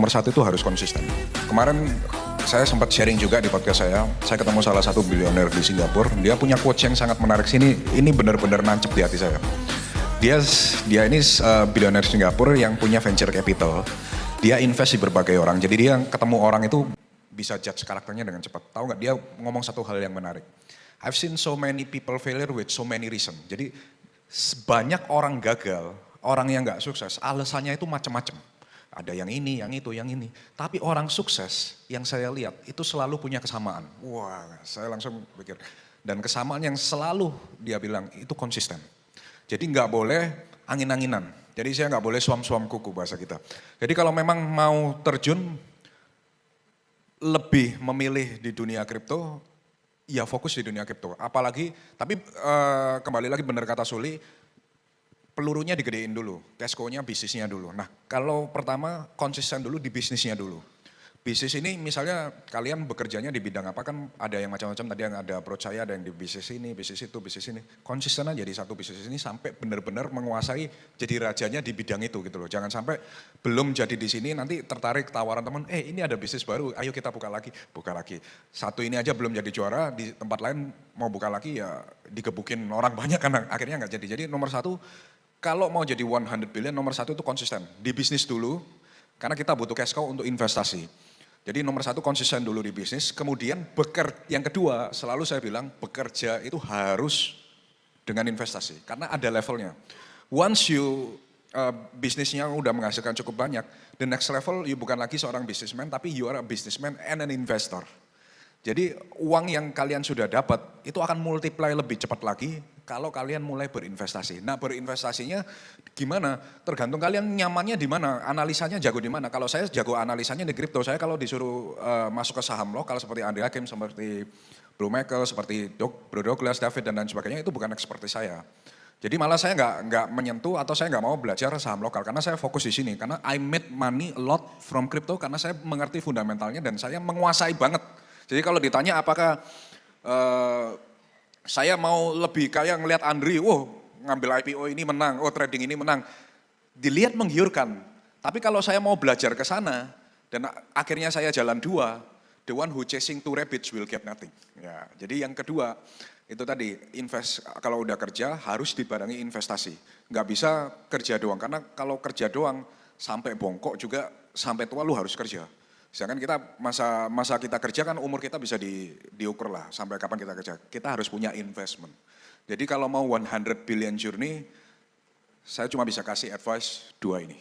nomor satu itu harus konsisten. Kemarin saya sempat sharing juga di podcast saya ketemu salah satu bilioner di Singapura, dia punya quotes yang sangat menarik sini, ini benar-benar nancep di hati saya. Dia ini bilioner Singapura yang punya venture capital, dia invest di berbagai orang, jadi dia ketemu orang itu bisa judge karakternya dengan cepat. Tahu nggak, dia ngomong satu hal yang menarik. I've seen so many people failure with so many reasons. Jadi banyak orang gagal, orang yang nggak sukses, alasannya itu macam-macam. Ada yang ini, yang itu, yang ini. Tapi orang sukses yang saya lihat itu selalu punya kesamaan. Wah, saya langsung pikir. Dan kesamaan yang selalu dia bilang itu konsisten. Jadi nggak boleh angin-anginan. Jadi saya nggak boleh suam-suam kuku bahasa kita. Jadi kalau memang mau terjun lebih memilih di dunia kripto, ya fokus di dunia kripto. Apalagi, tapi kembali lagi benar kata Suli, pelurunya digedein dulu, cash-nya bisnisnya dulu. Nah kalau pertama konsisten dulu di bisnisnya dulu. Bisnis ini misalnya kalian bekerjanya di bidang apa, kan ada yang macam-macam, tadi yang ada approach saya, ada yang di bisnis ini, bisnis itu, bisnis ini. Konsisten aja di satu bisnis ini sampai benar-benar menguasai jadi rajanya di bidang itu gitu loh. Jangan sampai belum jadi di sini nanti tertarik tawaran teman, ini ada bisnis baru, ayo kita buka lagi, buka lagi. Satu ini aja belum jadi juara, di tempat lain mau buka lagi ya digebukin orang banyak kan akhirnya nggak jadi. Jadi nomor satu, kalau mau jadi 100 billion, nomor satu itu konsisten. Di bisnis dulu, karena kita butuh cash cow untuk investasi. Jadi nomor satu konsisten dulu di bisnis, kemudian yang kedua selalu saya bilang bekerja itu harus dengan investasi. Karena ada levelnya. Once you bisnisnya udah menghasilkan cukup banyak, the next level you bukan lagi seorang businessman, tapi you are a businessman and an investor. Jadi uang yang kalian sudah dapat itu akan multiply lebih cepat lagi kalau kalian mulai berinvestasi. Nah berinvestasinya gimana? Tergantung kalian nyamannya di mana, analisanya jago di mana. Kalau saya jago analisanya di kripto, saya kalau disuruh masuk ke saham lokal seperti Andre Hakim, seperti Blue Michael, seperti Bro Douglas, David dan lain sebagainya itu bukan expertise saya. Jadi malah saya nggak menyentuh atau saya nggak mau belajar saham lokal karena saya fokus di sini. Karena I made money a lot from crypto karena saya mengerti fundamentalnya dan saya menguasai banget. Jadi kalau ditanya apakah saya mau lebih kayak ngelihat Andri, ngambil IPO ini menang, trading ini menang. Dilihat menggiurkan. Tapi kalau saya mau belajar ke sana dan akhirnya saya jalan dua, the one who chasing two rabbits will get nothing. Ya, jadi yang kedua itu tadi invest, kalau udah kerja harus dibarengi investasi. Nggak bisa kerja doang karena kalau kerja doang sampai bongkok juga sampai tua lu harus kerja. Sedangkan kita masa kita kerja kan umur kita bisa diukur lah sampai kapan kita kerja. Kita harus punya investment. Jadi kalau mau 100 billion journey, saya cuma bisa kasih advice dua ini.